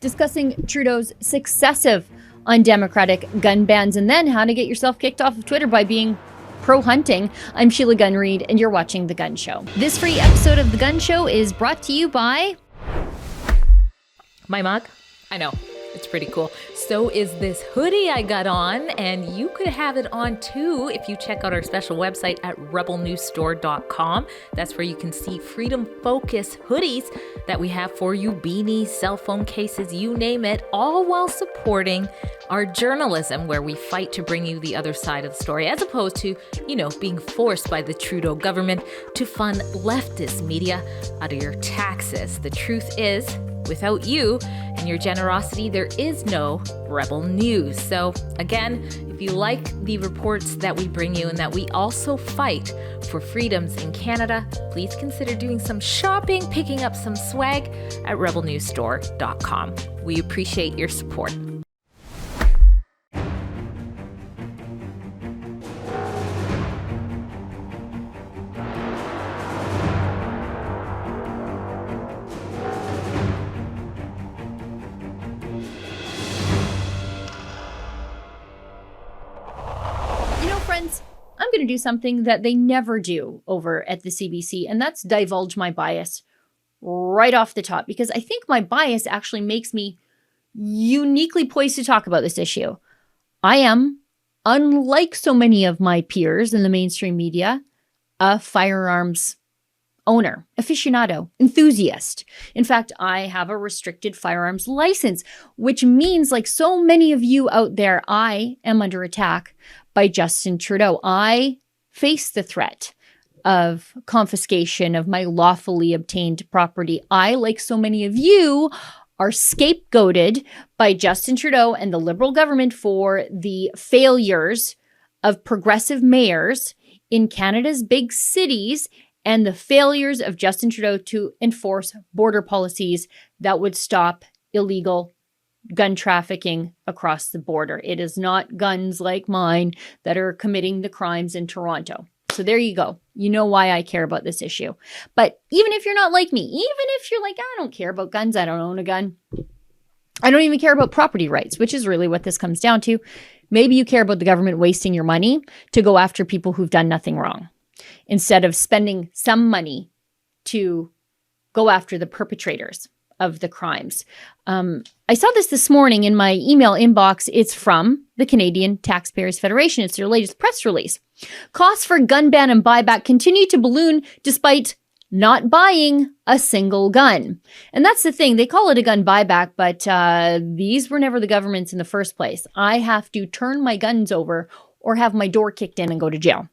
discussing Trudeau's successive undemocratic gun bans and then how to get yourself kicked off of Twitter by being pro-hunting. I'm Sheila Gunn Reid, and you're watching The Gun Show. This free episode of The Gun Show is brought to you by my mug. I know, it's pretty cool. So is this hoodie I got on, and you could have it on too if you check out our special website at rebelnewsstore.com. That's where you can see Freedom Focus hoodies that we have for you, beanies, cell phone cases, you name it, all while supporting our journalism, where we fight to bring you the other side of the story, as opposed to, being forced by the Trudeau government to fund leftist media out of your taxes. The truth is, without you and your generosity, there is no Rebel News. So again, if you like the reports that we bring you and that we also fight for freedoms in Canada, please consider doing some shopping, picking up some swag at rebelnewsstore.com. We appreciate your support. I'm going to do something that they never do over at the CBC, and that's divulge my bias right off the top, because I think my bias actually makes me uniquely poised to talk about this issue. I am, unlike so many of my peers in the mainstream media, a firearms owner, aficionado, enthusiast. In fact, I have a restricted firearms license, which means, like so many of you out there, I am under attack by Justin Trudeau. I face the threat of confiscation of my lawfully obtained property. I, like so many of you, are scapegoated by Justin Trudeau and the Liberal government for the failures of progressive mayors in Canada's big cities and the failures of Justin Trudeau to enforce border policies that would stop illegal gun trafficking across the border. It is not guns like mine that are committing the crimes in Toronto. So there you go. You know why I care about this issue. But even if you're not like me, even if you're like, I don't care about guns, I don't own a gun, I don't even care about property rights, which is really what this comes down to. Maybe you care about the government wasting your money to go after people who've done nothing wrong, instead of spending some money to go after the perpetrators of the crimes. I saw this morning in my email inbox. It's from the Canadian Taxpayers Federation. It's their latest press release. Costs for gun ban and buyback continue to balloon despite not buying a single gun. And that's the thing. They call it a gun buyback, but these were never the government's in the first place. I have to turn my guns over or have my door kicked in and go to jail.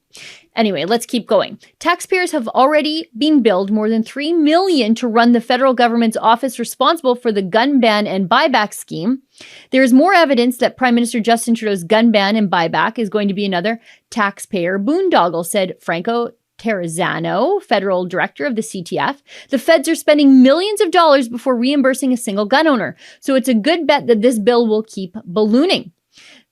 Anyway, let's keep going. Taxpayers have already been billed more than $3 million to run the federal government's office responsible for the gun ban and buyback scheme. There is more evidence that Prime Minister Justin Trudeau's gun ban and buyback is going to be another taxpayer boondoggle, said Franco Terrazzano, federal director of the CTF. The feds are spending millions of dollars before reimbursing a single gun owner, so it's a good bet that this bill will keep ballooning.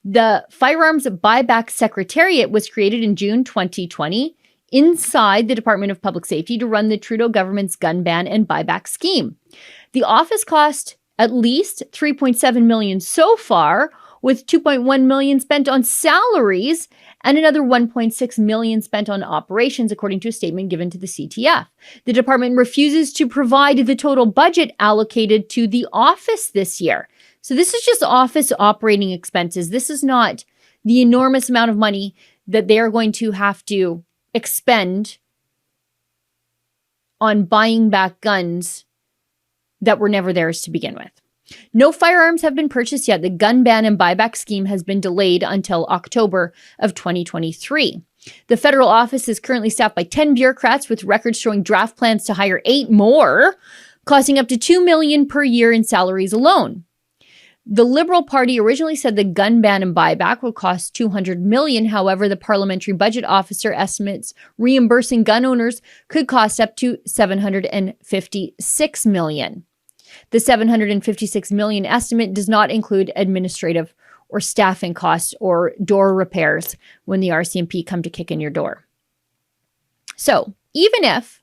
The Firearms Buyback Secretariat was created in June 2020 inside the Department of Public Safety to run the Trudeau government's gun ban and buyback scheme. The office cost at least $3.7 million so far, with $2.1 million spent on salaries and another $1.6 million spent on operations, according to a statement given to the CTF. The department refuses to provide the total budget allocated to the office this year. So this is just office operating expenses. This is not the enormous amount of money that they are going to have to expend on buying back guns that were never theirs to begin with. No firearms have been purchased yet. The gun ban and buyback scheme has been delayed until October of 2023. The federal office is currently staffed by 10 bureaucrats with records showing draft plans to hire 8 more, costing up to $2 million per year in salaries alone. The Liberal Party originally said the gun ban and buyback will cost $200 million. However, the parliamentary budget officer estimates reimbursing gun owners could cost up to $756 million. The $756 million estimate does not include administrative or staffing costs or door repairs when the RCMP come to kick in your door. So even if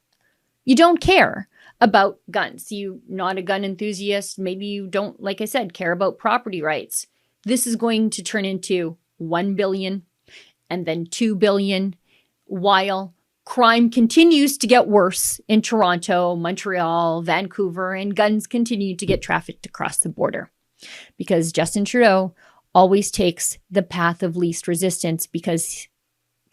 you don't care about guns. You not a gun enthusiast, maybe you don't, like I said, care about property rights. This is going to turn into 1 billion and then 2 billion while crime continues to get worse in Toronto, Montreal, Vancouver, and guns continue to get trafficked across the border. Because Justin Trudeau always takes the path of least resistance because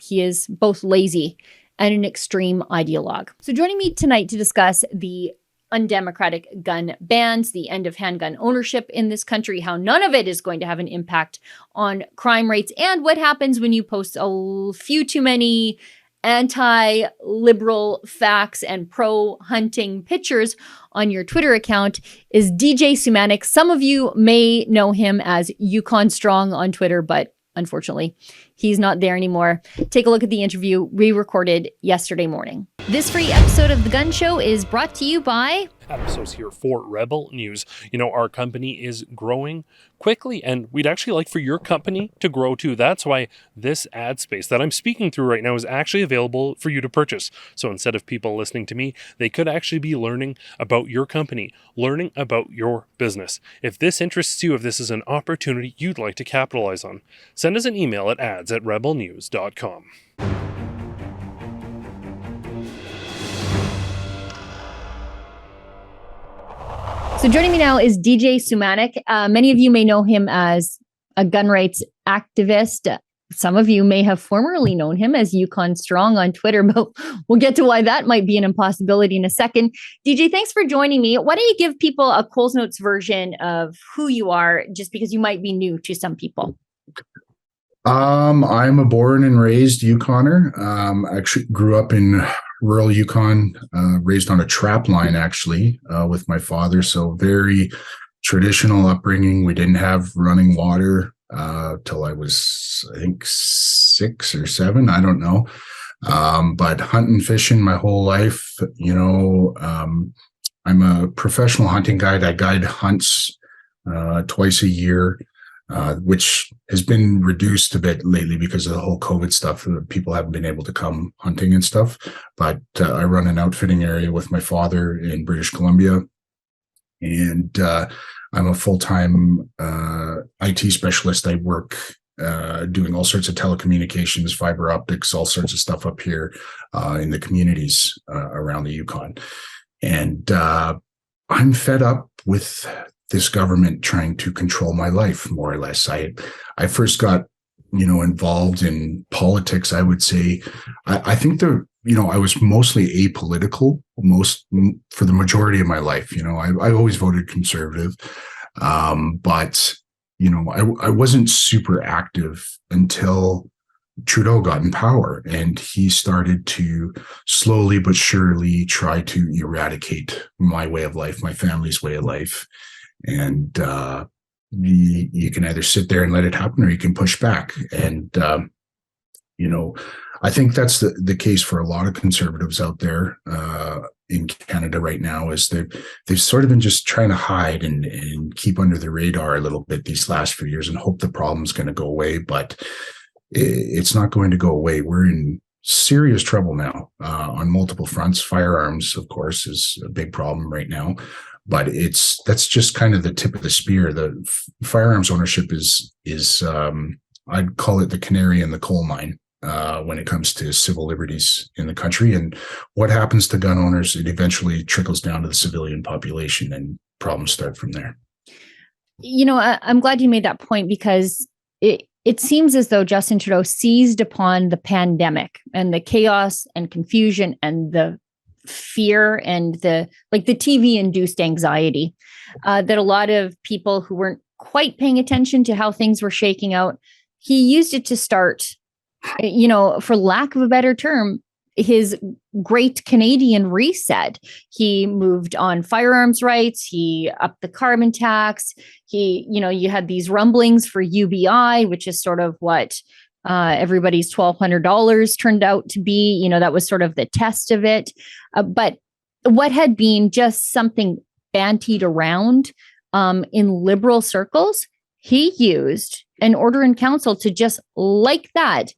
he is both lazy and an extreme ideologue. So joining me tonight to discuss the undemocratic gun bans, the end of handgun ownership in this country, how none of it is going to have an impact on crime rates, and what happens when you post a few too many anti-liberal facts and pro-hunting pictures on your Twitter account, is DJ Sumanik. Some of you may know him as Yukon Strong on Twitter, but unfortunately, he's not there anymore. Take a look at the interview we recorded yesterday morning. This free episode of The Gun Show is brought to you by... Adam So's here for Rebel News. You know, our company is growing quickly, and we'd actually like for your company to grow too. That's why this ad space that I'm speaking through right now is actually available for you to purchase. So instead of people listening to me, they could actually be learning about your company, learning about your business. If this interests you, if this is an opportunity you'd like to capitalize on, send us an email at ads@rebelnews.com. So joining me now is DJ Sumanik. Many of you may know him as a gun rights activist. Some of you may have formerly known him as Yukon Strong on Twitter, but we'll get to why that might be an impossibility in a second. DJ, thanks for joining me. Why don't you give people a Coles Notes version of who you are, just because you might be new to some people? I'm a born and raised Yukoner. Actually grew up in rural Yukon, raised on a trap line actually, with my father. So very traditional upbringing. We didn't have running water, till I was, I think 6 or 7. I don't know. But hunting, fishing my whole life, I'm a professional hunting guide. I guide hunts, twice a year. Which has been reduced a bit lately because of the whole COVID stuff. People haven't been able to come hunting and stuff. But I run an outfitting area with my father in British Columbia. And I'm a full-time IT specialist. I work doing all sorts of telecommunications, fiber optics, all sorts of stuff up here in the communities around the Yukon. And I'm fed up with this government trying to control my life, more or less. I first got, involved in politics. I would say, I think I was mostly apolitical for the majority of my life. I always voted conservative, but I wasn't super active until Trudeau got in power, and he started to slowly but surely try to eradicate my way of life, my family's way of life. And you can either sit there and let it happen, or you can push back. And I think that's the case for a lot of conservatives out there in Canada right now. Is they've sort of been just trying to hide and keep under the radar a little bit these last few years and hope the problem's going to go away. But it's not going to go away. We're in serious trouble now on multiple fronts. Firearms, of course, is a big problem right now. But that's just kind of the tip of the spear. The firearms ownership is I'd call it the canary in the coal mine when it comes to civil liberties in the country. And what happens to gun owners, it eventually trickles down to the civilian population, and problems start from there. I'm glad you made that point, because it seems as though Justin Trudeau seized upon the pandemic and the chaos and confusion and the fear and the TV induced anxiety that a lot of people who weren't quite paying attention to how things were shaking out, he used it to start, for lack of a better term, his great Canadian reset. He moved on firearms rights. He upped the carbon tax. You had these rumblings for UBI, which is sort of what everybody's $1,200 turned out to be. That was sort of the test of it. But what had been just something bantied around in liberal circles, he used an order in council to just like that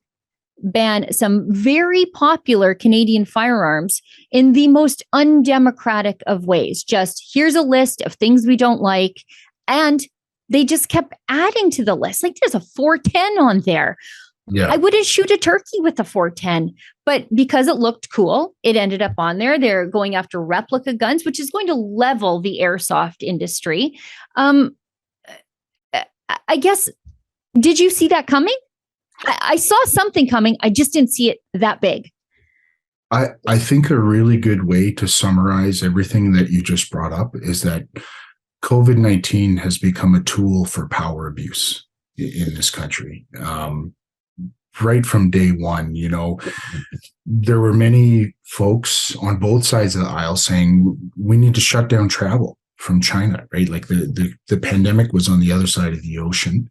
ban some very popular Canadian firearms in the most undemocratic of ways. Just here's a list of things we don't like. And they just kept adding to the list. Like there's a 410 on there. Yeah. I wouldn't shoot a turkey with a 410, but because it looked cool, it ended up on there. They're going after replica guns, which is going to level the airsoft industry. I guess, did you see that coming? I saw something coming. I just didn't see it that big. I think a really good way to summarize everything that you just brought up is that COVID-19 has become a tool for power abuse in this country. Right from day one, there were many folks on both sides of the aisle saying we need to shut down travel from China, right? Like the pandemic was on the other side of the ocean.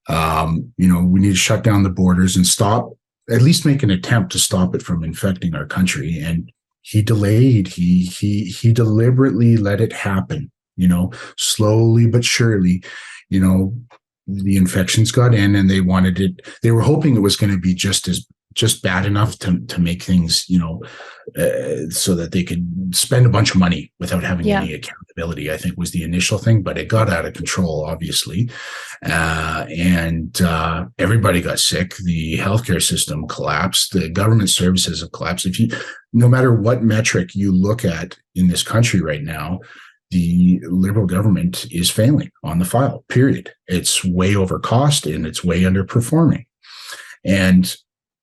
We need to shut down the borders and stop, at least make an attempt to stop it from infecting our country. And he delayed, he deliberately let it happen, slowly but surely, the infections got in and they wanted it. They were hoping it was going to be just bad enough to make things, so that they could spend a bunch of money without having any accountability, I think was the initial thing, but it got out of control, obviously. And everybody got sick. The healthcare system collapsed. The government services have collapsed. No matter what metric you look at in this country right now, the Liberal government is failing on the file, period. It's way over cost and it's way underperforming. And,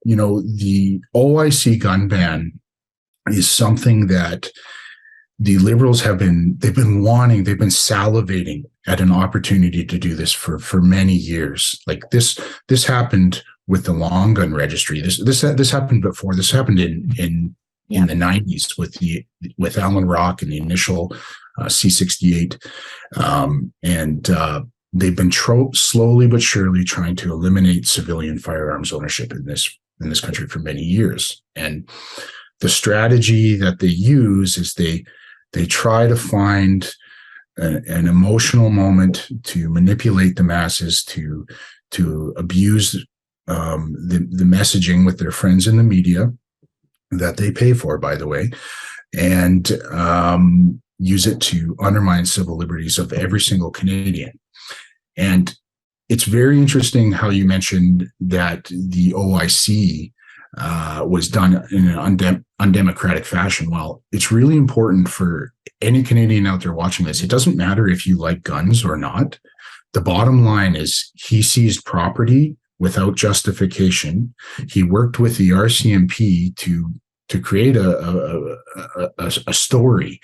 the OIC gun ban is something that the Liberals they've been salivating at an opportunity to do this for many years. Like this happened with the long gun registry. This happened before. This happened in the 90s with Alan Rock and the initial C-68. They've been slowly but surely trying to eliminate civilian firearms ownership in this country for many years. And the strategy that they use is they try to find an emotional moment to manipulate the masses, to abuse the messaging with their friends in the media that they pay for, by the way, and use it to undermine civil liberties of every single Canadian. And it's very interesting how you mentioned that the OIC was done in an undemocratic fashion. Well, it's really important for any Canadian out there watching this. It doesn't matter if you like guns or not. The bottom line is he seized property without justification. He worked with the RCMP to create a story,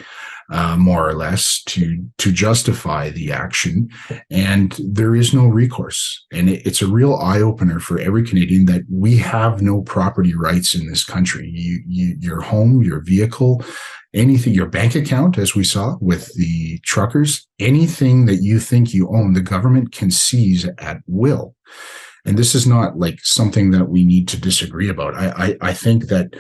more or less, to justify the action, and there is no recourse. And it's a real eye opener for every Canadian that we have no property rights in this country. Your home, your vehicle, anything, your bank account, as we saw with the truckers, anything that you think you own, the government can seize at will. And this is not like something that we need to disagree about. I think that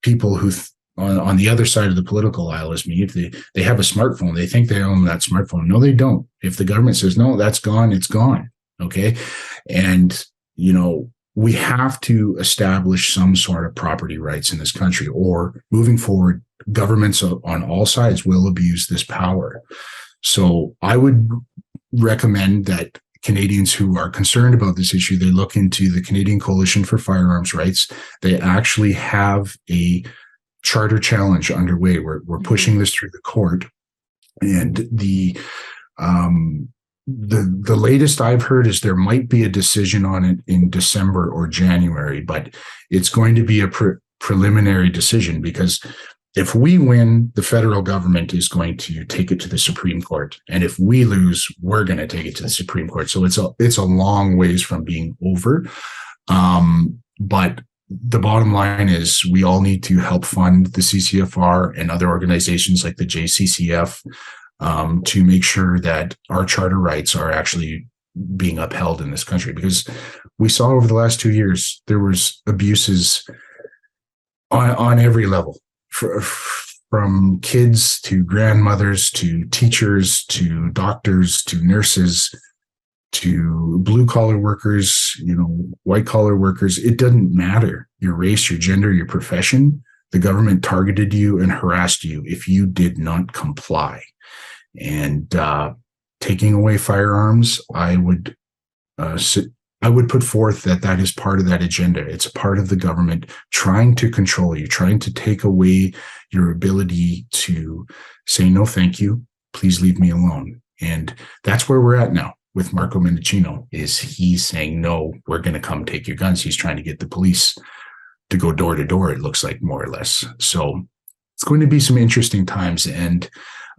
people who on the other side of the political aisle as me, if they have a smartphone, they think they own that smartphone. No, they don't. If the government says, no, that's gone, it's gone. Okay. And, we have to establish some sort of property rights in this country, or moving forward, governments on all sides will abuse this power. So I would recommend that Canadians who are concerned about this issue, they look into the Canadian Coalition for Firearms Rights. They actually have a charter challenge underway. We're pushing this through the court, and the latest I've heard is there might be a decision on it in December or January, but it's going to be a preliminary decision, because if we win, the federal government is going to take it to the Supreme Court. And if we lose, we're going to take it to the Supreme Court. So it's a long ways from being over. But the bottom line is we all need to help fund the CCFR and other organizations like the JCCF to make sure that our charter rights are actually being upheld in this country. Because we saw over the last 2 years, there was abuses on every level. From kids to grandmothers to teachers to doctors to nurses. to blue collar workers, white collar workers. It doesn't matter your race, your gender, your profession. The government targeted you and harassed you if you did not comply. And taking away firearms, I would put forth that is part of that agenda. It's a part of the government trying to control you, trying to take away your ability to say, no, thank you. Please leave me alone. And that's where we're at now with Marco Manduccino, is he's saying, no, we're going to come take your guns. He's trying to get the police to go door to door, it looks like, more or less. So it's going to be some interesting times. And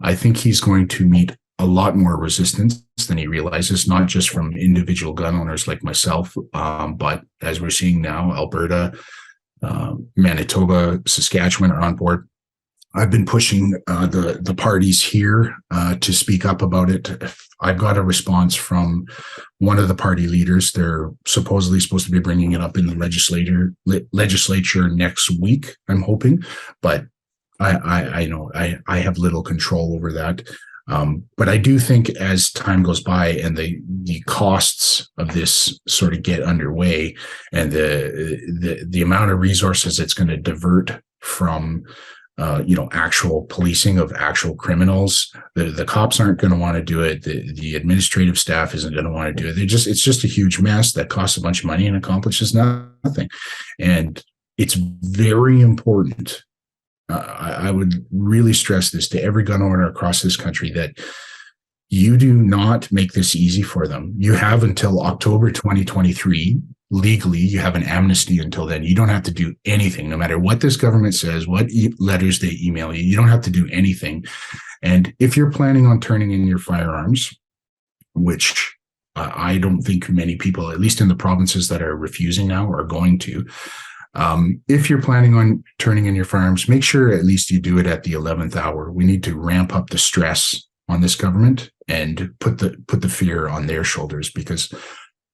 I think he's going to meet a lot more resistance than he realizes, not just from individual gun owners like myself, but as we're seeing now, Alberta, Manitoba, Saskatchewan are on board. I've been pushing the parties here to speak up about it. I've got a response from one of the party leaders. They're supposedly supposed to be bringing it up in the legislature next week, I'm hoping, but I know I have little control over that. But I do think as time goes by and the costs of this sort of get underway, and the amount of resources it's going to divert from actual policing of actual criminals, the cops aren't going to want to do it. The administrative staff isn't going to want to do it. It's just a huge mess that costs a bunch of money and accomplishes nothing. And it's very important. I would really stress this to every gun owner across this country, that you do not make this easy for them. You have until October 2023. Legally, you have an amnesty until then. You don't have to do anything, no matter what this government says, what letters they email you. You don't have to do anything. And if you're planning on turning in your firearms, which I don't think many people, at least in the provinces that are refusing now, are going to, if you're planning on turning in your firearms, make sure at least you do it at the 11th hour. We need to ramp up the stress on this government and put the fear on their shoulders, because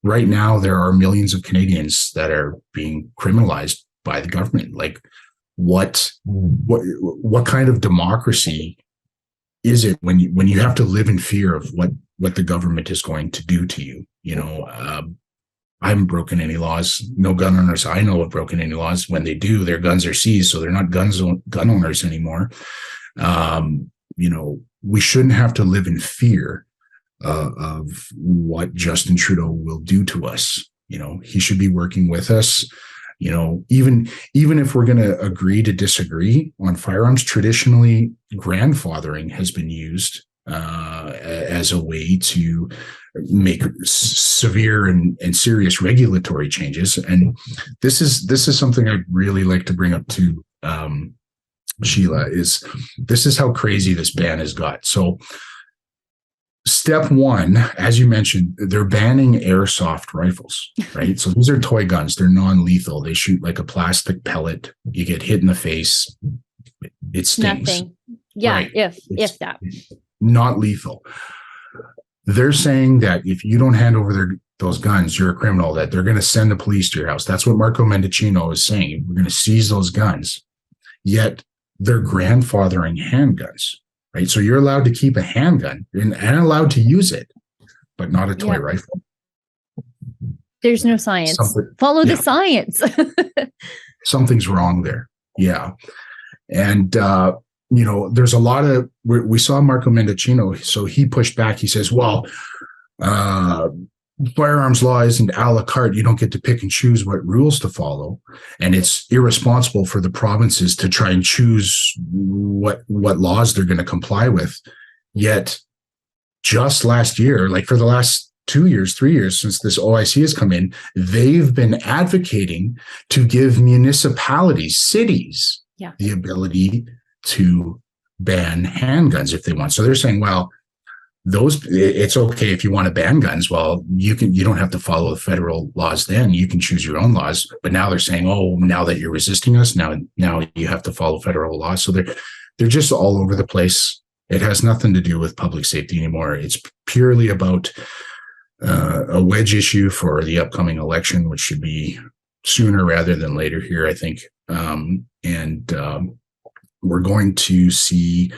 right now there are millions of Canadians that are being criminalized by the government. Like, what kind of democracy is it when you have to live in fear of what the government is going to do to you? I haven't broken any laws. No gun owners I know have broken any laws. When they do, their guns are seized, so they're not gun owners anymore. We shouldn't have to live in fear of what Justin Trudeau will do to us. He should be working with us. Even if we're going to agree to disagree on firearms, traditionally grandfathering has been used as a way to make severe and serious regulatory changes. And this is something I'd really like to bring up to Sheila, this is how crazy this ban has got. So step one, as you mentioned, they're banning airsoft rifles, right? So these are toy guns. They're non-lethal. They shoot like a plastic pellet. You get hit in the face. It stings. Nothing. Yeah, right. if that. Not lethal. They're saying that if you don't hand over those guns, you're a criminal, that they're going to send the police to your house. That's what Marco Manduccino is saying. We're going to seize those guns. Yet they're grandfathering handguns, right? So you're allowed to keep a handgun and allowed to use it, but not a toy rifle. There's no science. Follow the science. Something's wrong there. Yeah. And, there's a lot of, we saw Marco Manduccino, so he pushed back. He says, well, firearms law isn't a la carte. You don't get to pick and choose what rules to follow. And it's irresponsible for the provinces to try and choose what laws they're going to comply with. Yet just last year, like for the last 2 years, 3 years since this OIC has come in, they've been advocating to give municipalities, cities, the ability to ban handguns if they want. So they're saying, well, it's okay if you want to ban guns. Well, you don't have to follow the federal laws. Then you can choose your own laws. But now they're saying, oh, now that you're resisting us, now you have to follow federal laws. So they're just all over the place. It has nothing to do with public safety anymore. It's purely about a wedge issue for the upcoming election, which should be sooner rather than later here, I think. We're going to see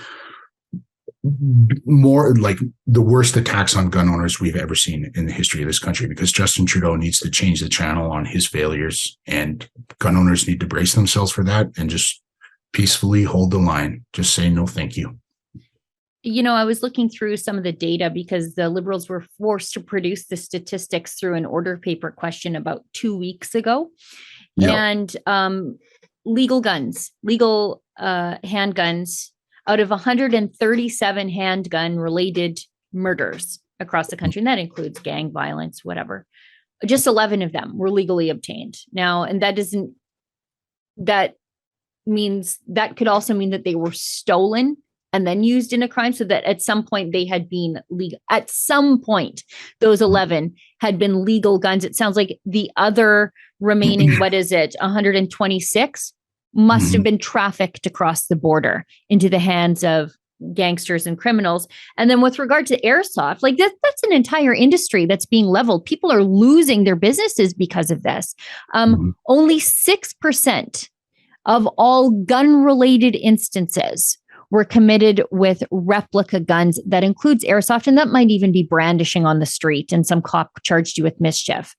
more like the worst attacks on gun owners we've ever seen in the history of this country, because Justin Trudeau needs to change the channel on his failures, and gun owners need to brace themselves for that and just peacefully hold the line. Just say no, thank you. You know, I was looking through some of the data because the Liberals were forced to produce the statistics through an order paper question about 2 weeks ago. Yeah. And legal handguns, out of 137 handgun related murders across the country, and that includes gang violence, whatever, just 11 of them were legally obtained. Now, and that could also mean that they were stolen and then used in a crime, so that at some point they had been legal. At some point, those 11 had been legal guns. It sounds like the other remaining, 126 must have been trafficked across the border into the hands of gangsters and criminals. And then with regard to airsoft, like that's an entire industry that's being leveled. People are losing their businesses because of this. Only 6% of all gun-related instances were committed with replica guns. That includes airsoft, and that might even be brandishing on the street, and some cop charged you with mischief.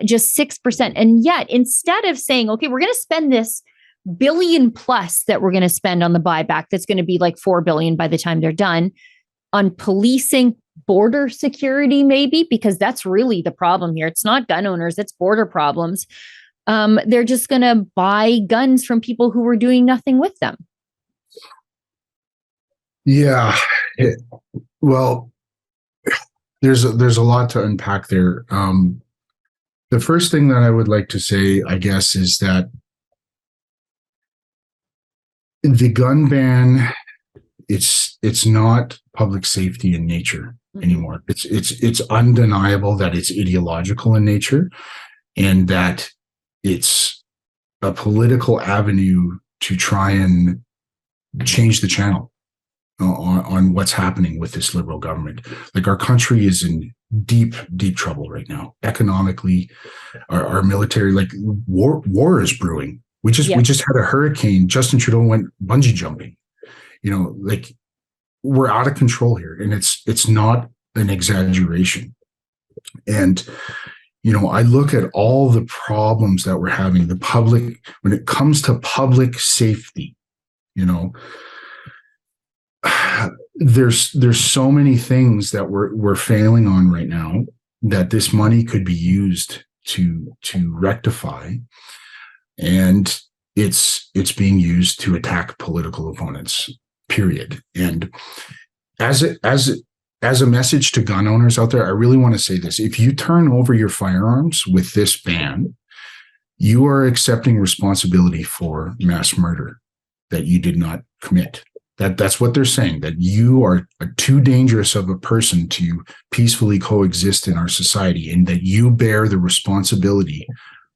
Just 6%. And yet, instead of saying, okay, we're going to spend this billion plus that we're going to spend on the buyback, that's going to be like $4 billion by the time they're done, on policing, border security, maybe, because that's really the problem here. It's not gun owners, it's border problems. They're just going to buy guns from people who were doing nothing with them. Yeah. Well, there's a lot to unpack there. The first thing that I would like to say, I guess, is that the gun ban, it's not public safety in nature anymore. It's undeniable that it's ideological in nature, and that it's a political avenue to try and change the channel on what's happening with this Liberal government. Like, our country is in deep trouble right now. Economically, our military, like war is brewing. We just had a hurricane. Justin Trudeau went bungee jumping. You know, like, we're out of control here, and it's not an exaggeration. And, you know, I look at all the problems that we're having, the public, when it comes to public safety, you know, there's so many things that we're failing on right now that this money could be used to rectify. And it's being used to attack political opponents, period. And as a message to gun owners out there, I really want to say this. If you turn over your firearms with this ban, you are accepting responsibility for mass murder that you did not commit. That's what they're saying, that you are too dangerous of a person to peacefully coexist in our society, and that you bear the responsibility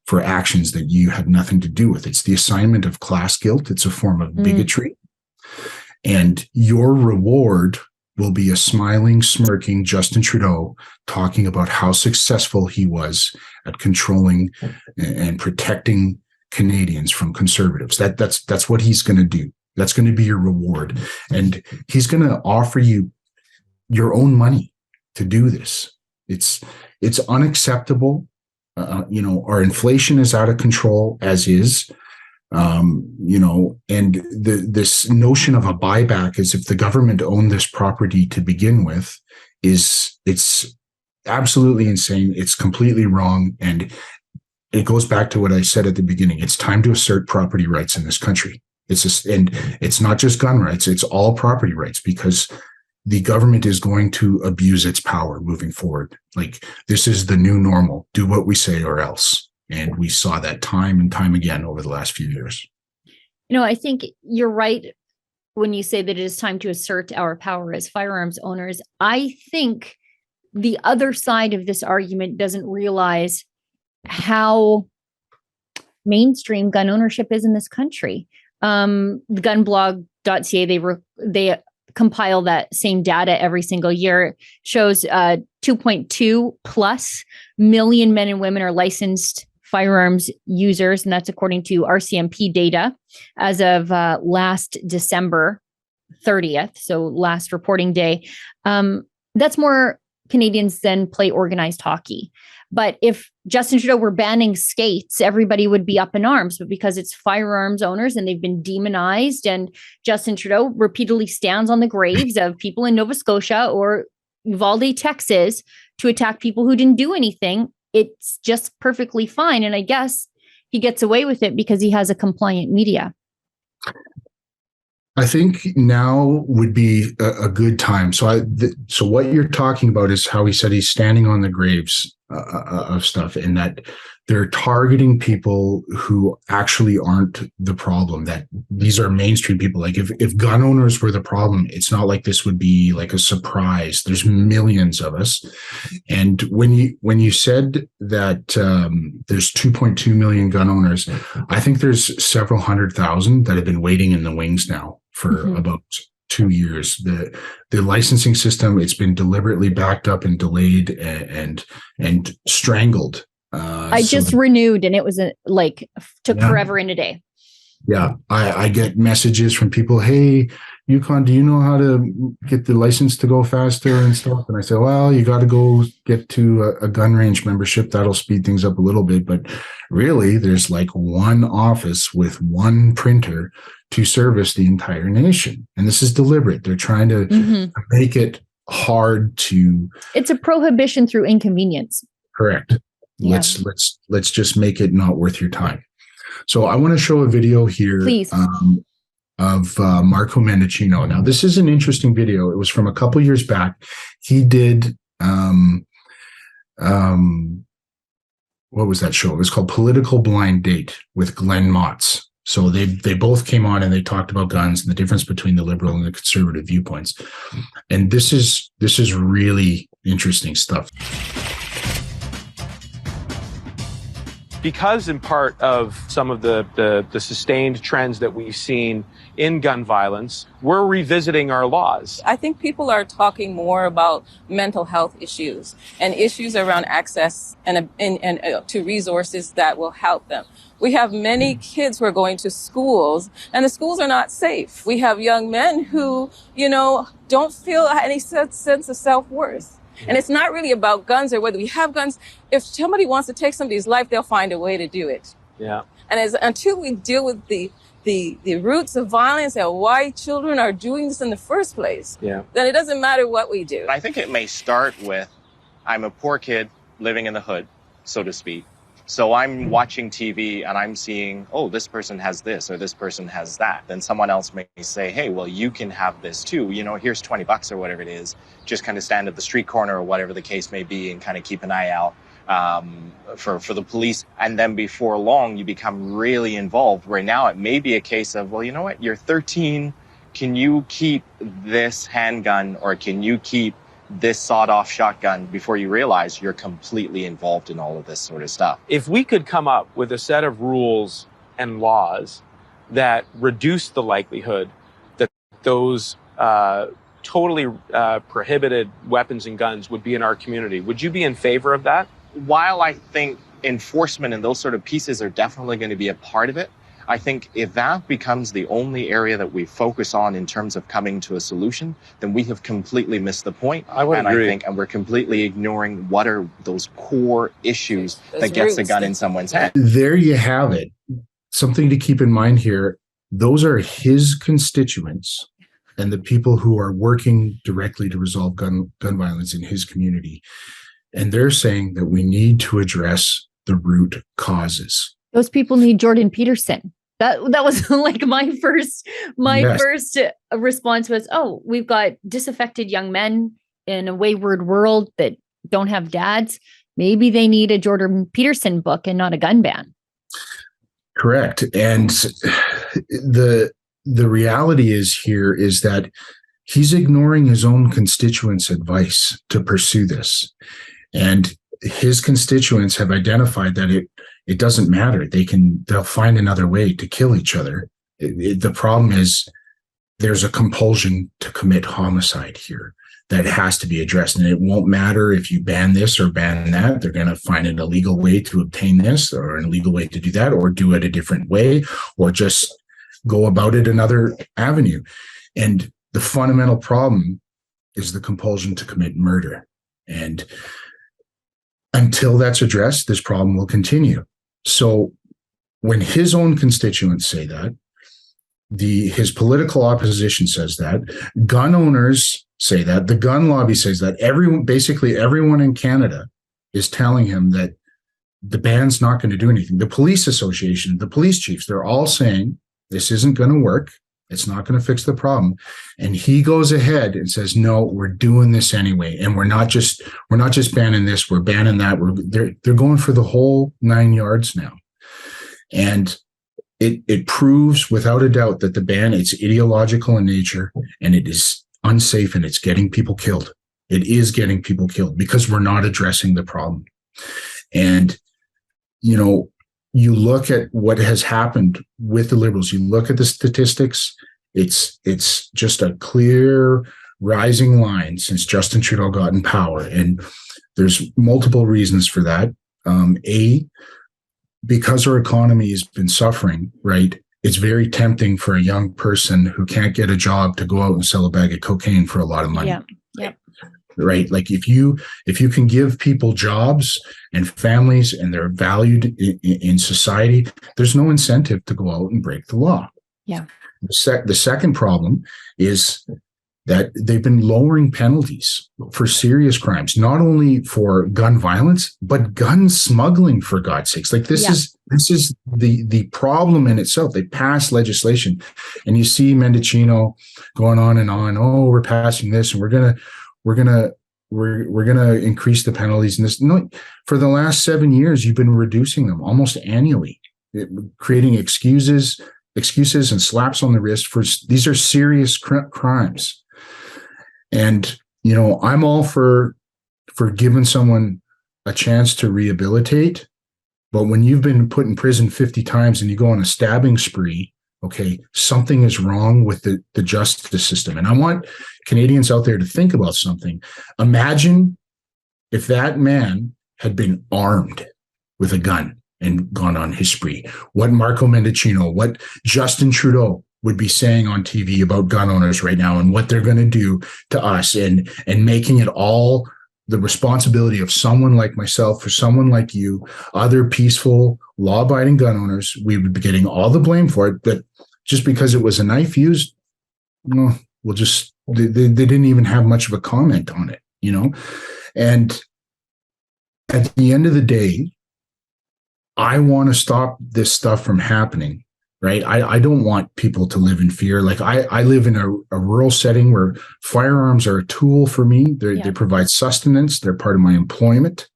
for actions that you had nothing to do with. It's the assignment of class guilt. It's a form of bigotry. And your reward will be a smiling, smirking Justin Trudeau talking about how successful he was at controlling and protecting Canadians from conservatives. That's what he's going to do. That's going to be your reward. And he's going to offer you your own money to do this. It's unacceptable. You know, our inflation is out of control, as is. You know, and this notion of a buyback, as if the government owned this property to begin with, it's absolutely insane. It's completely wrong. And it goes back to what I said at the beginning. It's time to assert property rights in this country. And it's not just gun rights, it's all property rights, because the government is going to abuse its power moving forward. Like, this is the new normal. Do what we say or else. And we saw that time and time again over the last few years. You know, I think you're right when you say that it is time to assert our power as firearms owners. I think the other side of this argument doesn't realize how mainstream gun ownership is in this country. Gunblog.ca, they compile that same data every single year. It shows 2.2 plus million men and women are licensed firearms users, and that's according to RCMP data as of last December 30th, so last reporting day. That's more Canadians than play organized hockey. But if Justin Trudeau were banning skates, everybody would be up in arms. But because it's firearms owners and they've been demonized, and Justin Trudeau repeatedly stands on the graves of people in Nova Scotia or Uvalde, Texas, to attack people who didn't do anything, it's just perfectly fine. And I guess he gets away with it because he has a compliant media. I think now would be a good time. So what you're talking about is how he said he's standing on the graves of stuff, and that they're targeting people who actually aren't the problem, that these are mainstream people. Like if gun owners were the problem, it's not like this would be like a surprise. There's millions of us. And when you said that there's 2.2 million gun owners, I think there's several 100,000 that have been waiting in the wings now for about 2 years. The licensing system, it's been deliberately backed up and delayed and strangled. I just renewed, and it was took forever in a day. Yeah, I get messages from people, hey, Yukon, do you know how to get the license to go faster and stuff? And I say, well, you got to go get to a gun range membership. That'll speed things up a little bit. But really, there's like one office with one printer to service the entire nation. And this is deliberate. They're trying to make it hard to... It's a prohibition through inconvenience. Correct. Yeah. Let's just make it not worth your time. So I want to show a video here. Please. Of Marco Manduccino. Now, this is an interesting video. It was from a couple years back. He did, what was that show? It was called Political Blind Date with Glenn Motz. So they both came on and they talked about guns and the difference between the liberal and the conservative viewpoints. And this is really interesting stuff. Because in part of some of the sustained trends that we've seen in gun violence, we're revisiting our laws. I think people are talking more about mental health issues and issues around access and to resources that will help them. We have many kids who are going to schools, and the schools are not safe. We have young men who, don't feel any sense of self-worth. And it's not really about guns or whether we have guns. If somebody wants to take somebody's life, they'll find a way to do it. Yeah. And until we deal with the roots of violence and why children are doing this in the first place, then it doesn't matter what we do. I think it may start with, I'm a poor kid living in the hood, so to speak. So I'm watching TV and I'm seeing, oh, this person has this or this person has that. Then someone else may say, hey, well, you can have this too. Here's $20 or whatever it is. Just kind of stand at the street corner or whatever the case may be and kind of keep an eye out for the police. And then before long, you become really involved, where now it may be a case of, well, you know what, you're 13. Can you keep this handgun or can you keep this sawed-off shotgun, before you realize you're completely involved in all of this sort of stuff. If we could come up with a set of rules and laws that reduce the likelihood that those totally prohibited weapons and guns would be in our community, would you be in favor of that? While I think enforcement and those sort of pieces are definitely going to be a part of it, I think if that becomes the only area that we focus on in terms of coming to a solution, then we have completely missed the point. I would agree. And we're completely ignoring what are those core issues that gets the gun in someone's hand. There you have it. Something to keep in mind here. Those are his constituents and the people who are working directly to resolve gun violence in his community. And they're saying that we need to address the root causes. Those people need Jordan Peterson. That was like my first response was, oh, we've got disaffected young men in a wayward world that don't have dads. Maybe they need a Jordan Peterson book and not a gun ban. Correct. And the reality is that he's ignoring his own constituents' advice to pursue this. And his constituents have identified that it doesn't matter. They'll find another way to kill each other. The problem is there's a compulsion to commit homicide here that has to be addressed. And it won't matter if you ban this or ban that. They're going to find an illegal way to obtain this or an illegal way to do that, or do it a different way, or just go about it another avenue. And the fundamental problem is the compulsion to commit murder. And until that's addressed, this problem will continue. So when his own constituents say that, his political opposition says that, gun owners say that, the gun lobby says that, basically everyone in Canada is telling him that the ban's not going to do anything. The police association, the police chiefs, they're all saying this isn't going to work. It's not going to fix the problem. And he goes ahead and says, no, we're doing this anyway. And we're not just banning this, we're banning that. They're going for the whole 9 yards now. And it proves without a doubt that the ban, it's ideological in nature, and it is unsafe, and it's getting people killed. It is getting people killed because we're not addressing the problem. And, you look at what has happened with the Liberals, you look at the statistics, it's just a clear rising line since Justin Trudeau got in power. And there's multiple reasons for that. Because our economy has been suffering, right? It's very tempting for a young person who can't get a job to go out and sell a bag of cocaine for a lot of money. Yeah. Right? Like if you can give people jobs and families and they're valued in society, there's no incentive to go out and break the law. Yeah. The second problem is that they've been lowering penalties for serious crimes, not only for gun violence, but gun smuggling, for God's sakes. Like this is the problem in itself. They passed legislation, and you see Manduccino going on and on. Oh, we're passing this, and we're gonna increase the penalties. And this, no, for the last 7 years, you've been reducing them almost annually, creating excuses and slaps on the wrist for these are serious crimes. And, I'm all for giving someone a chance to rehabilitate. But when you've been put in prison 50 times and you go on a stabbing spree, okay, something is wrong with the justice system. And I want Canadians out there to think about something. Imagine if that man had been armed with a gun and gone on his spree. What Marco Manduccino, what Justin Trudeau would be saying on TV about gun owners right now and what they're going to do to us, and making it all the responsibility of someone like myself or someone like you, other peaceful, law-abiding gun owners. We would be getting all the blame for it, but just because it was a knife used, they didn't even have much of a comment on it, And at the end of the day, I want to stop this stuff from happening. Right. I don't want people to live in fear. Like I live in a rural setting where firearms are a tool for me. They provide sustenance. They're part of my employment.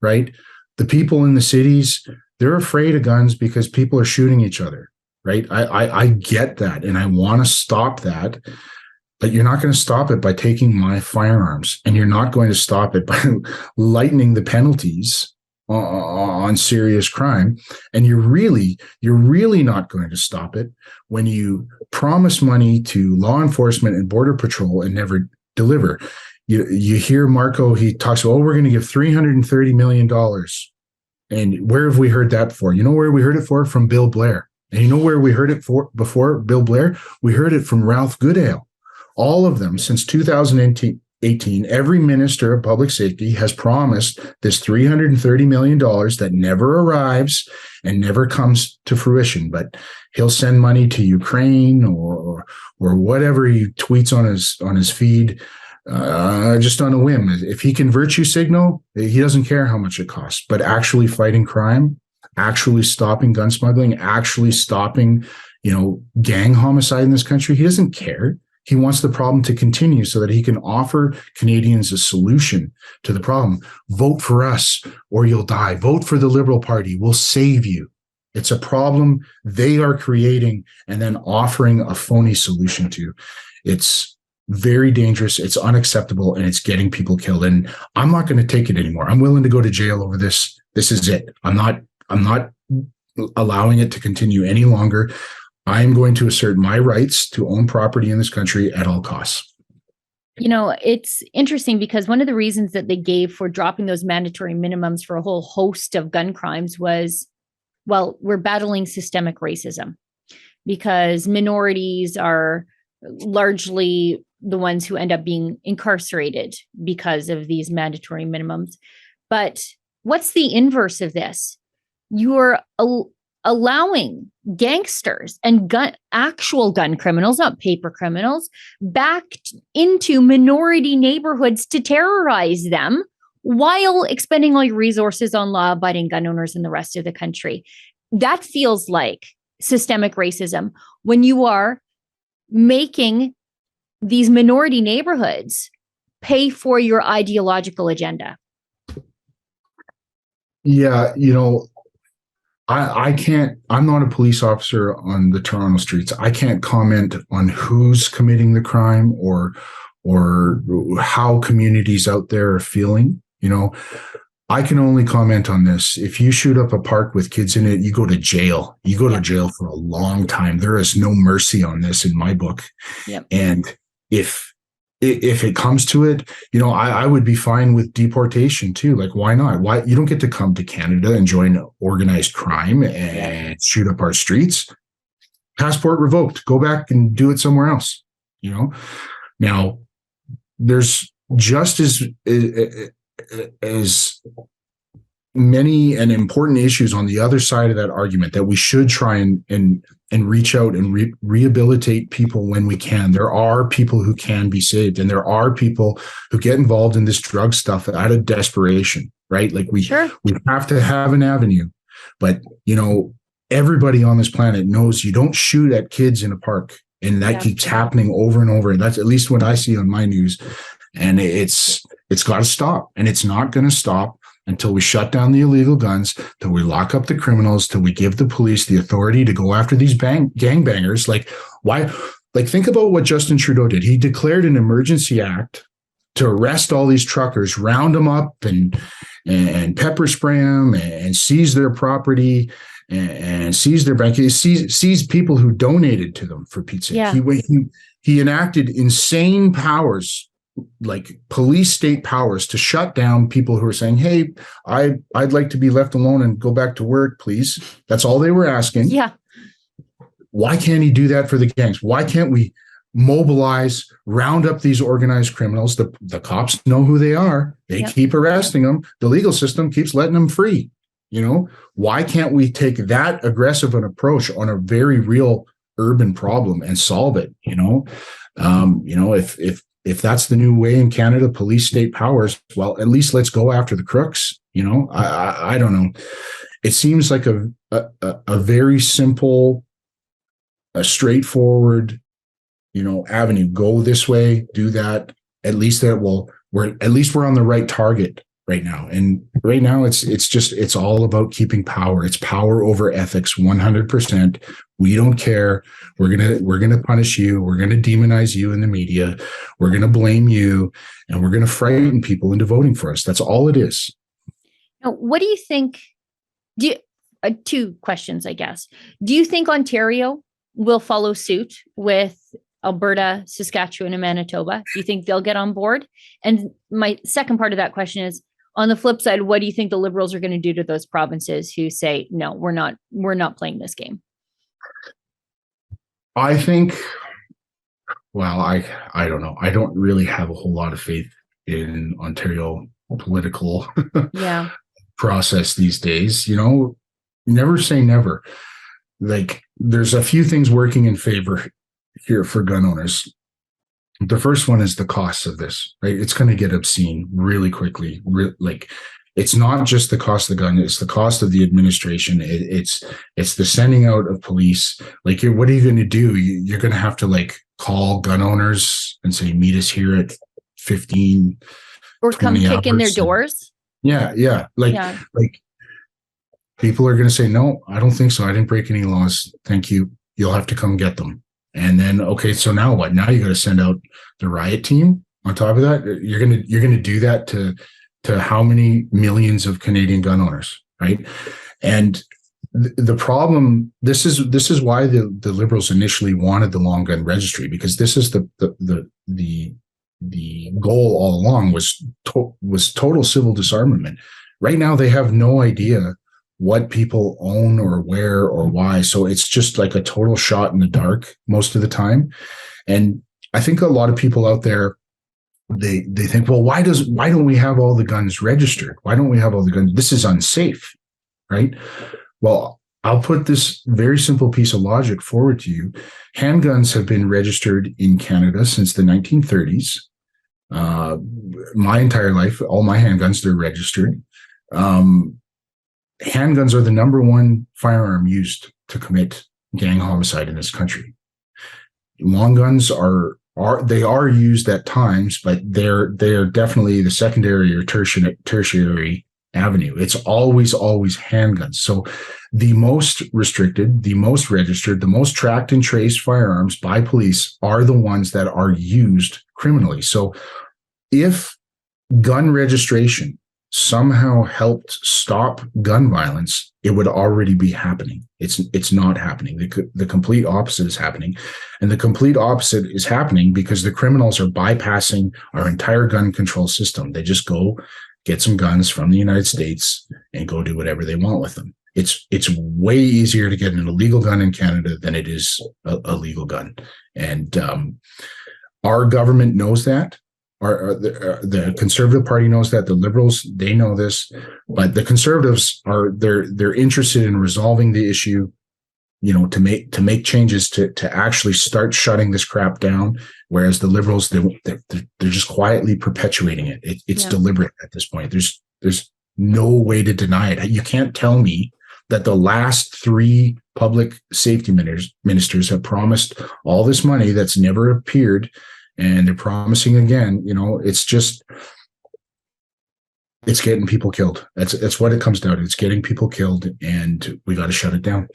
Right. The people in the cities, they're afraid of guns because people are shooting each other. Right. I get that. And I want to stop that. But you're not going to stop it by taking my firearms, and you're not going to stop it by lightening the penalties on serious crime. And you're really not going to stop it when you promise money to law enforcement and border patrol and never deliver. You hear Marco, he talks about, we're going to give $330 million. And where have we heard that for? You know where we heard it for? From Bill Blair. And you know where we heard it for before Bill Blair? We heard it from Ralph Goodale. All of them since 2018. Every minister of public safety has promised this $330 million that never arrives and never comes to fruition. But he'll send money to Ukraine or whatever he tweets on his feed, just on a whim. If he can virtue signal, he doesn't care how much it costs. But actually fighting crime, actually stopping gun smuggling, actually stopping, gang homicide in this country, he doesn't care. He wants the problem to continue so that he can offer Canadians a solution to the problem. Vote for us or you'll die. Vote for the Liberal Party. We'll save you. It's a problem they are creating and then offering a phony solution to. It's very dangerous. It's unacceptable, and it's getting people killed. And I'm not going to take it anymore. I'm willing to go to jail over this. This is it. I'm not allowing it to continue any longer. I'm going to assert my rights to own property in this country at all costs. It's interesting because one of the reasons that they gave for dropping those mandatory minimums for a whole host of gun crimes was, well, we're battling systemic racism because minorities are largely the ones who end up being incarcerated because of these mandatory minimums. But what's the inverse of this? You're allowing gangsters and actual gun criminals, not paper criminals, back into minority neighborhoods to terrorize them while expending all your resources on law-abiding gun owners in the rest of the country. That feels like systemic racism when you are making these minority neighborhoods pay for your ideological agenda. Yeah, I'm not a police officer on the Toronto streets. I can't comment on who's committing the crime or how communities out there are feeling. I can only comment on this. If you shoot up a park with kids in it, you go to jail. You go to jail for a long time. There is no mercy on this in my book. Yep. And if it comes to it, I would be fine with deportation too. Like, why not? Why you don't get to come to Canada and join organized crime and shoot up our streets? Passport revoked. Go back and do it somewhere else. Now there's just as many and important issues on the other side of that argument that we should try and reach out and rehabilitate people when we can. There are people who can be saved, and there are people who get involved in this drug stuff out of desperation, right? Like we have to have an avenue, but everybody on this planet knows you don't shoot at kids in a park, and that keeps happening over and over. And that's at least what I see on my news, and it's got to stop, and it's not going to stop until we shut down the illegal guns, till we lock up the criminals, till we give the police the authority to go after these gangbangers. Think about what Justin Trudeau did. He declared an emergency act to arrest all these truckers, round them up and pepper spray them and seize their property and seize their bank, seize people who donated to them, for Pete's sake. Yeah. He enacted insane powers, like police state powers, to shut down people who are saying, hey, I'd like to be left alone and go back to work, please. That's all they were asking. Yeah. Why can't he do that for the gangs? Why can't we mobilize, round up these organized criminals? The cops know who they are. They keep arresting them. The legal system keeps letting them free. Why can't we take that aggressive an approach on a very real urban problem and solve it? If that's the new way in Canada, police state powers, well, at least let's go after the crooks. I don't know. It seems like a very simple, a straightforward, avenue. Go this way, do that. At least we're on the right target right now. And right now it's all about keeping power. It's power over ethics, 100%. We don't care. We're going to punish you. We're going to demonize you in the media. We're going to blame you, and we're going to frighten people into voting for us. That's all it is. Now, what do you think? Two questions, I guess. Do you think Ontario will follow suit with Alberta, Saskatchewan, and Manitoba? Do you think they'll get on board? And my second part of that question is, on the flip side, what do you think the Liberals are going to do to those provinces who say, no, we're not playing this game? I think, I don't know. I don't really have a whole lot of faith in Ontario political process these days. Never say never. Like, there's a few things working in favor here for gun owners. The first one is the cost of this, right? It's going to get obscene really quickly. It's not just the cost of the gun; it's the cost of the administration. It's the sending out of police. Like, what are you going to do? You're going to have to call gun owners and say, meet us here at 15, or come kick in their doors. Yeah. Like people are going to say, no, I don't think so. I didn't break any laws. Thank you. You'll have to come get them. And then, okay, so now what? Now you got to send out the riot team on top of that. You're going to do that to how many millions of Canadian gun owners, right? And the problem, this is why the Liberals initially wanted the long gun registry, because this is the goal all along was total civil disarmament. Right now, they have no idea what people own or where or why. So it's just like a total shot in the dark most of the time. And I think a lot of people out there, they think, well, why don't we have all the guns registered? Why don't we have all the guns? This is unsafe, right? Well, I'll put this very simple piece of logic forward to you. Handguns have been registered in Canada since the 1930s. My entire life, all my handguns, they're registered. Handguns are the number one firearm used to commit gang homicide in this country. Long guns are used at times, but they're definitely the secondary or tertiary avenue. It's always handguns. So the most restricted, the most registered, the most tracked and traced firearms by police are the ones that are used criminally. So if gun registration somehow helped stop gun violence, it would already be happening. It's not happening. The complete opposite is happening. And the complete opposite is happening because the criminals are bypassing our entire gun control system. They just go get some guns from the United States and go do whatever they want with them. It's way easier to get an illegal gun in Canada than it is a legal gun. And our government knows that. The Conservative Party knows that. The Liberals, they know this, but the Conservatives they're interested in resolving the issue, to make changes to actually start shutting this crap down. Whereas the Liberals, they're just quietly perpetuating it. It's deliberate at this point. There's no way to deny it. You can't tell me that the last 3 public safety ministers have promised all this money that's never appeared. And they're promising again, it's getting people killed. That's what it comes down to. It's getting people killed, and we got to shut it down.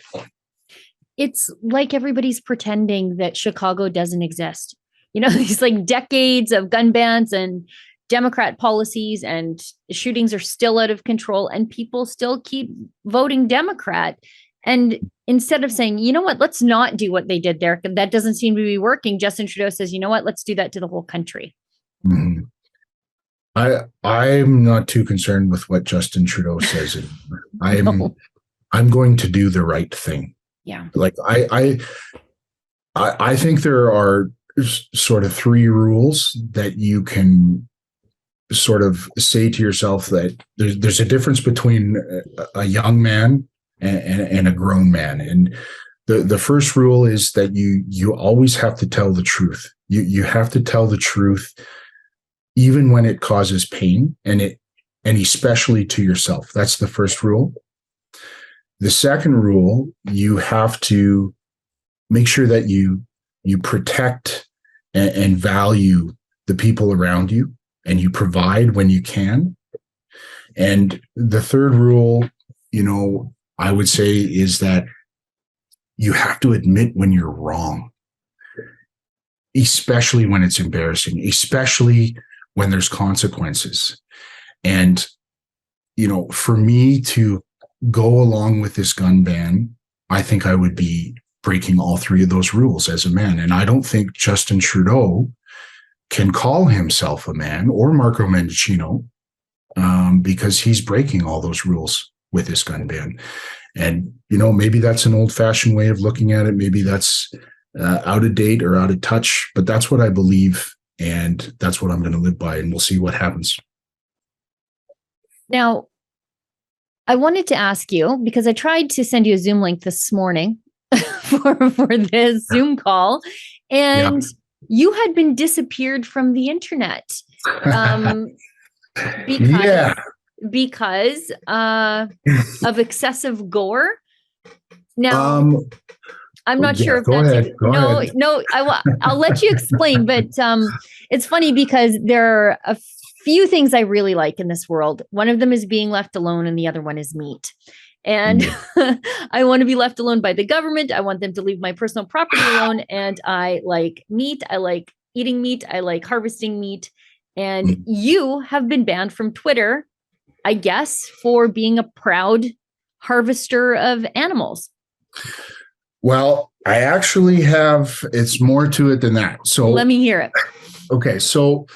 It's like everybody's pretending that Chicago doesn't exist. These like decades of gun bans and Democrat policies, and shootings are still out of control, and people still keep voting Democrat. And instead of saying, you know what, let's not do what they did there, that doesn't seem to be working, Justin Trudeau says, you know what, let's do that to the whole country. Mm-hmm. I'm not too concerned with what Justin Trudeau says. I'm going to do the right thing. Yeah. Like I think there are sort of 3 rules that you can sort of say to yourself that there's a difference between a young man and a grown man. And the first rule is that you always have to tell the truth. You have to tell the truth, even when it causes pain, and especially to yourself. That's the first rule. The second rule, you have to make sure that you protect and value the people around you, and you provide when you can. And the third rule, I would say, is that you have to admit when you're wrong, especially when it's embarrassing, especially when there's consequences. And, for me to go along with this gun ban, I think I would be breaking all 3 of those rules as a man. And I don't think Justin Trudeau can call himself a man, or Marco Manduccino, because he's breaking all those rules with this gun ban. And, maybe that's an old-fashioned way of looking at it. Maybe that's out of date or out of touch, but that's what I believe, and that's what I'm going to live by, and we'll see what happens. Now, I wanted to ask you, because I tried to send you a Zoom link this morning for this Zoom call, and you had been disappeared from the internet. Because of excessive gore. Now, I'm not sure if that's Go ahead. No. I'll let you explain. But it's funny because there are a few things I really like in this world. One of them is being left alone, and the other one is meat. And I want to be left alone by the government. I want them to leave my personal property alone. And I like meat. I like eating meat. I like harvesting meat. And you have been banned from Twitter, I guess, for being a proud harvester of animals. Well, I actually have, it's more to it than that. So let me hear it. Okay. So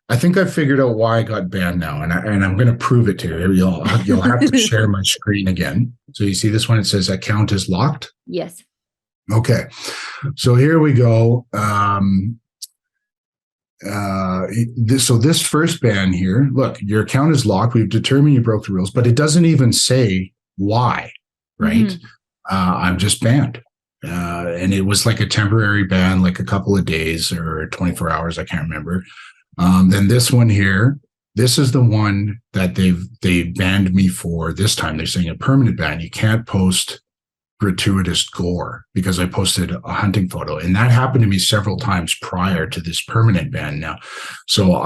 I think I figured out why I got banned now, and I'm going to prove it to you. You'll have to share my screen again. So you see this one, it says account is locked. Yes. Okay. So here we go. This first ban here, look, your account is locked. We've determined you broke the rules, but it doesn't even say why, right? I'm just banned. And it was like a temporary ban, like a couple of days or 24 hours. I can't remember. Then this one here, this is the one that they banned me for this time. They're saying a permanent ban. You can't post gratuitous gore because I posted a hunting photo, and that happened to me several times prior to this permanent ban now. So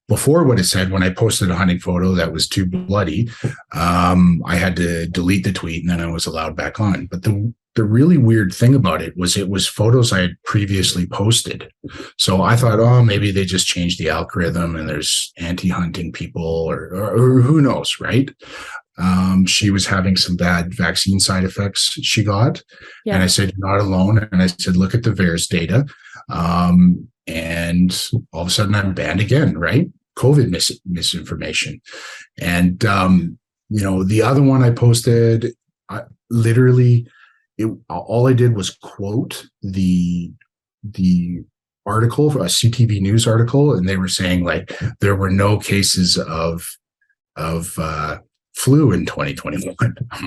before what it said, when I posted a hunting photo that was too bloody, I had to delete the tweet and then I was allowed back on. But the really weird thing about it was photos I had previously posted. So I thought, oh, maybe they just changed the algorithm and there's anti-hunting people or who knows, right? She was having some bad vaccine side effects she got. Yeah. And I said, you're not alone. And I said, look at the VAERS data. And all of a sudden I'm banned again, right? COVID misinformation. And, the other one I posted, all I did was quote the article, a CTV News article, and they were saying like there were no cases of flu in 2021.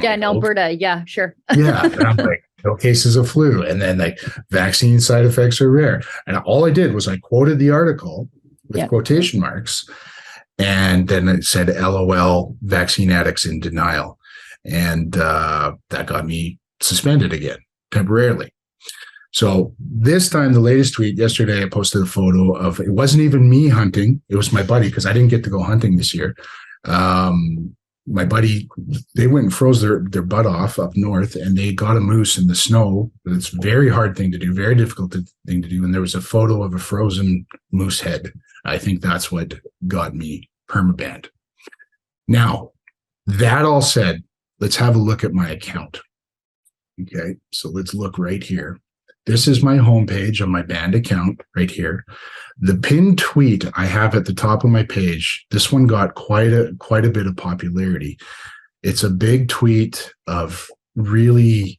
Yeah, in Alberta. Yeah, sure. Yeah. And I'm like, no cases of flu. And then like vaccine side effects are rare. And all I did was I quoted the article with quotation marks. And then it said, LOL, vaccine addicts in denial. And that got me suspended again temporarily. So this time, the latest tweet yesterday, I posted a photo of, it wasn't even me hunting. It was my buddy, because I didn't get to go hunting this year. My buddy, they went and froze their butt off up north, and they got a moose in the snow. It's a very hard thing to do, very difficult thing to do. And there was a photo of a frozen moose head. I think that's what got me permabanned. Now, that all said, let's have a look at my account. Okay, so let's look right here. This is my homepage on my banned account right here. The pinned tweet I have at the top of my page, this one got quite a bit of popularity. It's a big tweet of really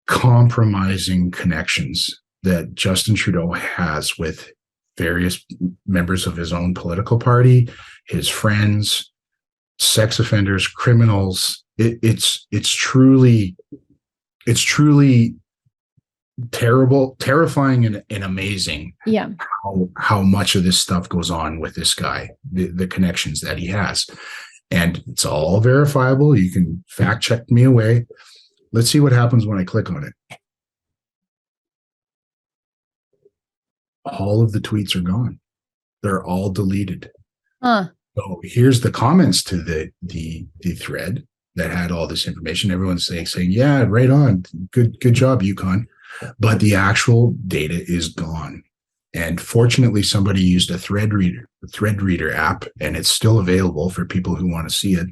compromising connections that Justin Trudeau has with various members of his own political party, his friends, sex offenders, criminals. It's truly terrible, terrifying, and amazing. Yeah. How much of this stuff goes on with this guy, the connections that he has. And it's all verifiable. You can fact check me away. Let's see what happens when I click on it. All of the tweets are gone. They're all deleted. So here's the comments to the thread that had all this information. Everyone's saying, yeah, right on. Good job, Yukon. But the actual data is gone. And fortunately, somebody used a thread reader app, and it's still available for people who want to see it.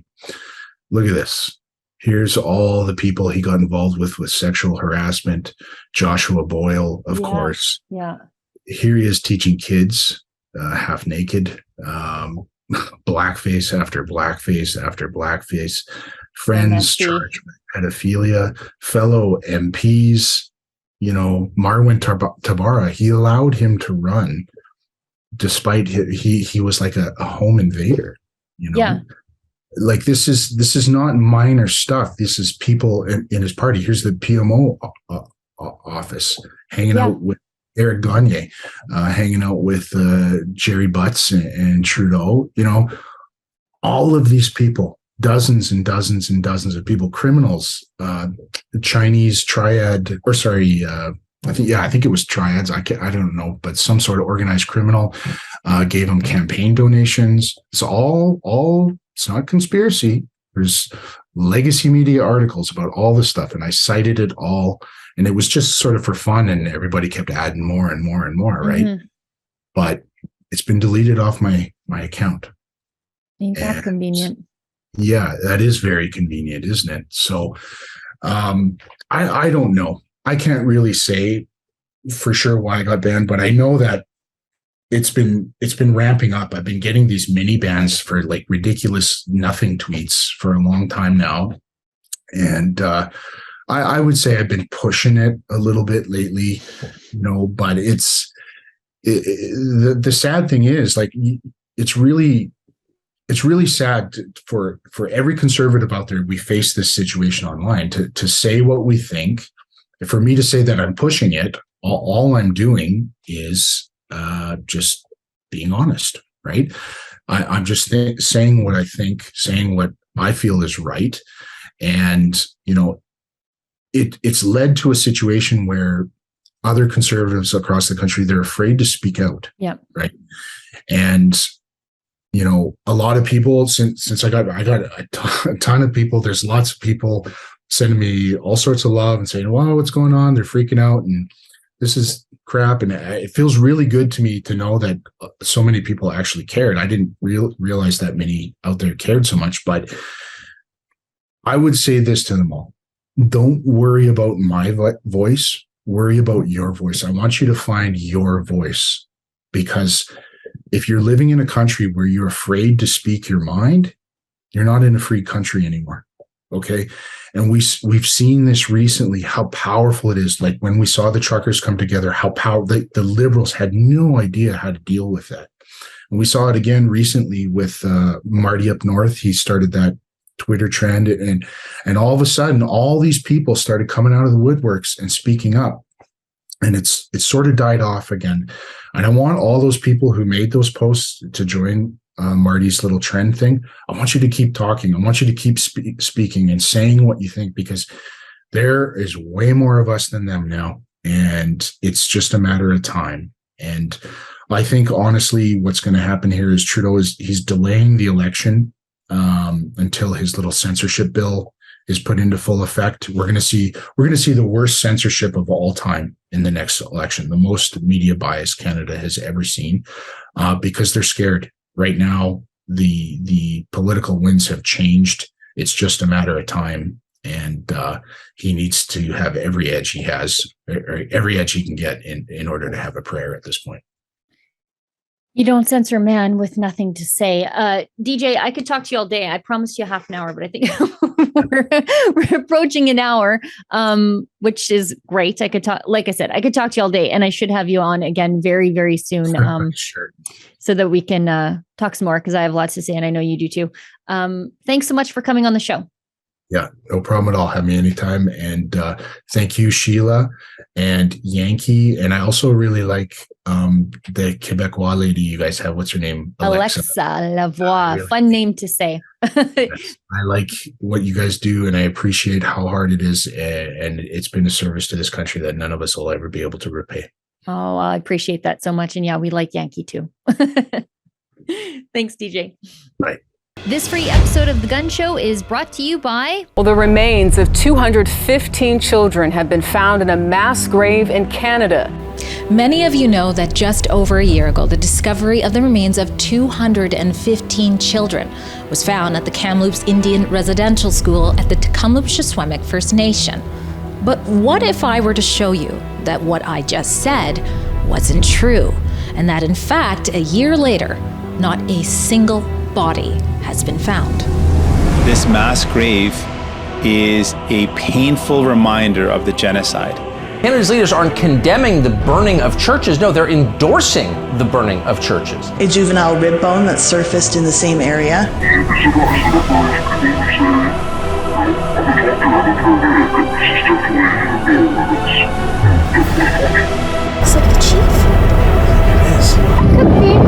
Look at this. Here's all the people he got involved with sexual harassment. Joshua Boyle, of course. Yeah. Here he is teaching kids half naked, blackface after blackface after blackface, friends charged with pedophilia, fellow MPs. Marwan Tabara, he allowed him to run despite he was like a home invader, Yeah. Like this is not minor stuff. This is people in his party. Here's the PMO office hanging out with Eric Gagne, hanging out with Jerry Butts and Trudeau. All of these people, dozens and dozens and dozens of people, criminals, Chinese triad, or sorry, I think it was triads. I don't know, but some sort of organized criminal gave them campaign donations. It's all. It's not conspiracy. There's legacy media articles about all this stuff, and I cited it all. And it was just sort of for fun, and everybody kept adding more and more and more, right? Mm-hmm. But it's been deleted off my account. Ain't that convenient? Yeah, that is very convenient, isn't it? So I don't know. I can't really say for sure why I got banned, but I know that it's been ramping up. I've been getting these mini bans for like ridiculous nothing tweets for a long time now. And I would say I've been pushing it a little bit lately, but the sad thing is, like, it's really sad for every conservative out there. We face this situation online to say what we think. For me to say that I'm pushing it, all I'm doing is just being honest, right? I'm just saying what I think, saying what I feel is right. And, it's led to a situation where other conservatives across the country, they're afraid to speak out. Yeah. Right. And, a lot of people, since I got a ton of people, there's lots of people sending me all sorts of love and saying, wow, what's going on? They're freaking out. And this is crap. And it feels really good to me to know that so many people actually cared. I didn't realize that many out there cared so much, but I would say this to them all. Don't worry about my voice. Worry about your voice. I want you to find your voice, because if you're living in a country where you're afraid to speak your mind, you're not in a free country anymore. Okay. And we've seen this recently, how powerful it is. Like when we saw the truckers come together, how the Liberals had no idea how to deal with that. And we saw it again recently with Marty up north. He started that Twitter trend, and all of a sudden, all these people started coming out of the woodworks and speaking up. And it's sort of died off again. And I want all those people who made those posts to join Marty's little trend thing. I want you to keep talking. I want you to keep speaking and saying what you think, because there is way more of us than them now. And it's just a matter of time. And I think, honestly, what's going to happen here is he's delaying the election until his little censorship bill is put into full effect. We're going to see the worst censorship of all time in the next election, the most media bias Canada has ever seen, because they're scared. Right now, the political winds have changed. It's just a matter of time, and he needs to have every edge he has, or every edge he can get in order to have a prayer at this point. You don't censor man with nothing to say. DJ, I could talk to you all day. I promised you half an hour, but I think we're approaching an hour, which is great. I could talk, like I said, I could talk to you all day, and I should have you on again very, very soon. Sure. So that we can talk some more, because I have lots to say, and I know you do too. Thanks so much for coming on the show. Yeah, no problem at all. Have me anytime. And thank you, Sheila and Yankee. And I also really like the Quebecois lady you guys have. What's her name? Alexa Lavoie. Really, fun name to say. Yes, I like what you guys do, and I appreciate how hard it is. And it's been a service to this country that none of us will ever be able to repay. Oh, I appreciate that so much. And yeah, we like Yankee too. Thanks, DJ. Bye. This free episode of The Gun Show is brought to you by... Well, the remains of 215 children have been found in a mass grave in Canada. Many of you know that just over a year ago, the discovery of the remains of 215 children was found at the Kamloops Indian Residential School at the Tecumseh First Nation. But what if I were to show you that what I just said wasn't true, and that in fact, a year later, not a single body has been found? This mass grave is a painful reminder of the genocide. Canada's leaders aren't condemning the burning of churches. No, they're endorsing the burning of churches. A juvenile rib bone that surfaced in the same area. Looks like the chief. It is. Could be you.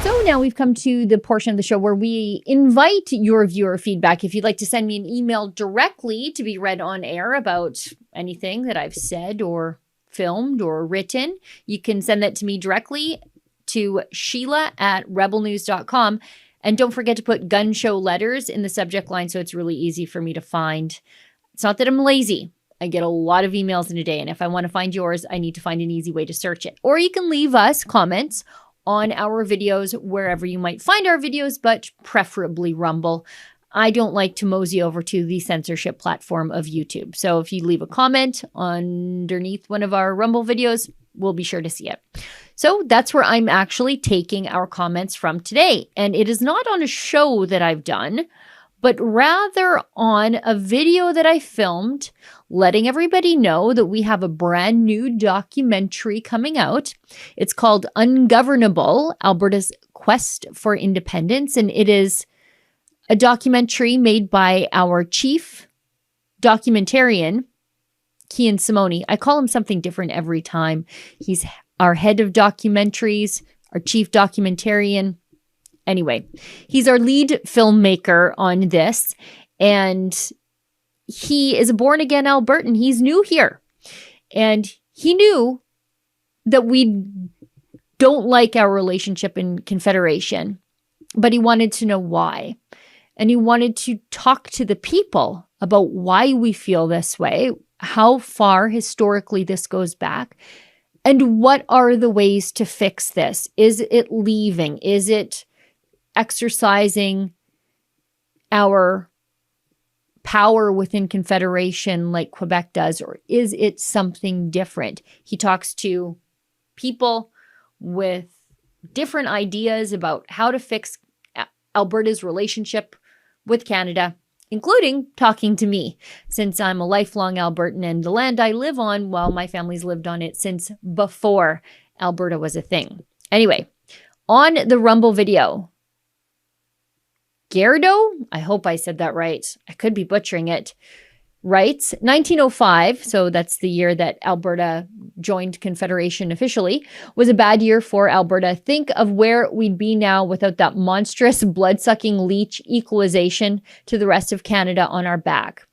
So now we've come to the portion of the show where we invite your viewer feedback. If you'd like to send me an email directly to be read on air about anything that I've said or filmed or written, you can send that to me directly to sheila@rebelnews.com. And don't forget to put gun show letters in the subject line so it's really easy for me to find. It's not that I'm lazy. I get a lot of emails in a day. And if I want to find yours, I need to find an easy way to search it. Or you can leave us comments on our videos wherever you might find our videos, but preferably Rumble. I don't like to mosey over to the censorship platform of YouTube. So if you leave a comment underneath one of our Rumble videos, we'll be sure to see it. So that's where I'm actually taking our comments from today. And it is not on a show that I've done, but rather on a video that I filmed, letting everybody know that we have a brand new documentary coming out. It's called Ungovernable, Alberta's Quest for Independence. And it is a documentary made by our chief documentarian, Kian Simone. I call him something different every time. He's our head of documentaries, our chief documentarian. Anyway, he's our lead filmmaker on this, and he is a born-again Albertan. He's new here, and he knew that we don't like our relationship in Confederation, but he wanted to know why. And he wanted to talk to the people about why we feel this way, how far historically this goes back, and what are the ways to fix this. Is it leaving? Is it exercising our power within Confederation like Quebec does, or is it something different? He talks to people with different ideas about how to fix Alberta's relationship with Canada, including talking to me, since I'm a lifelong Albertan and the land I live on, well, my family's lived on it since before Alberta was a thing. Anyway, on the Rumble video, Gerdo, I hope I said that right, I could be butchering it, writes, 1905, so that's the year that Alberta joined Confederation officially, was a bad year for Alberta. Think of where we'd be now without that monstrous blood-sucking leech equalization to the rest of Canada on our back,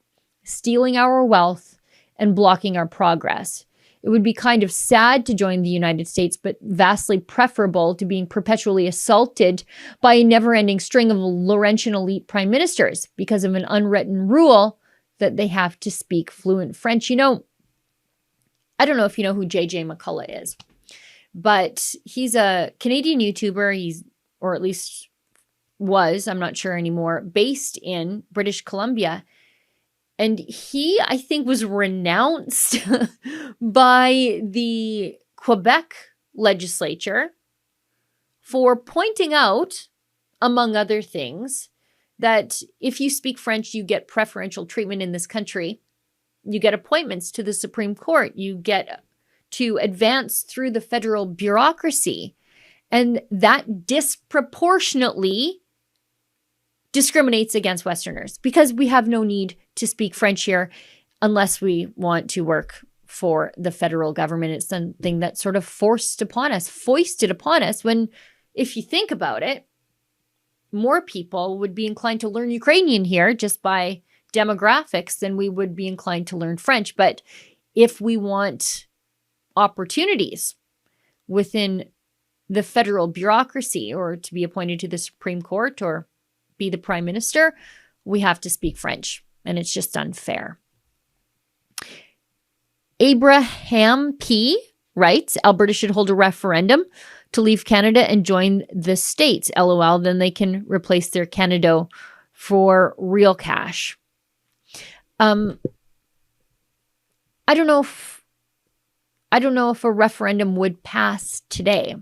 stealing our wealth and blocking our progress. It would be kind of sad to join the United States, but vastly preferable to being perpetually assaulted by a never-ending string of Laurentian elite prime ministers because of an unwritten rule that they have to speak fluent French. You know, I don't know if you know who JJ McCullough is, but he's a Canadian YouTuber. Or at least was, I'm not sure anymore, based in British Columbia. And he, I think, was renounced by the Quebec legislature for pointing out, among other things, that if you speak French, you get preferential treatment in this country. You get appointments to the Supreme Court. You get to advance through the federal bureaucracy. And that disproportionately discriminates against Westerners because we have no need to speak French here unless we want to work for the federal government. It's something that's sort of foisted upon us when, if you think about it, more people would be inclined to learn Ukrainian here just by demographics than we would be inclined to learn French. But if we want opportunities within the federal bureaucracy or to be appointed to the Supreme Court or be the prime minister, we have to speak French. And it's just unfair. Abraham P. writes, Alberta should hold a referendum to leave Canada and join the States. LOL, then they can replace their Canada for real cash. I don't know if a referendum would pass today,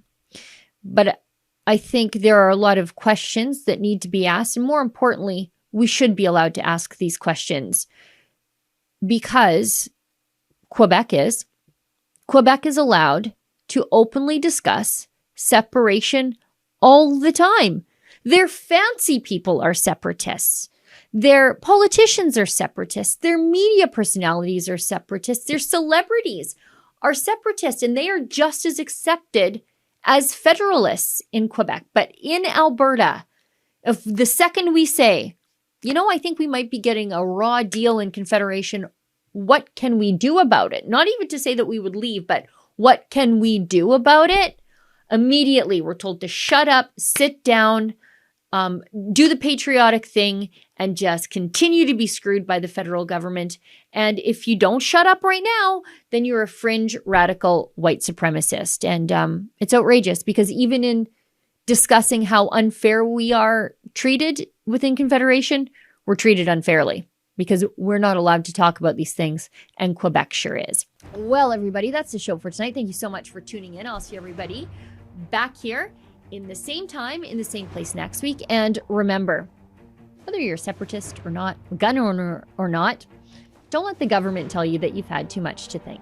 but I think there are a lot of questions that need to be asked. And more importantly, we should be allowed to ask these questions because Quebec is allowed to openly discuss separation all the time. Their fancy people are separatists. Their politicians are separatists. Their media personalities are separatists. Their celebrities are separatists, and they are just as accepted as federalists in Quebec. But in Alberta, if the second we say, you know, I think we might be getting a raw deal in Confederation, what can we do about it? Not even to say that we would leave, but what can we do about it? Immediately, we're told to shut up, sit down, do the patriotic thing, and just continue to be screwed by the federal government. And if you don't shut up right now, then you're a fringe radical white supremacist. And it's outrageous because even in discussing how unfair we are treated within Confederation, we're treated unfairly because we're not allowed to talk about these things, and Quebec sure is. Well, everybody, that's the show for tonight. Thank you so much for tuning in. I'll see everybody back here in the same time, in the same place next week. And remember, whether you're a separatist or not, a gun owner or not, don't let the government tell you that you've had too much to think.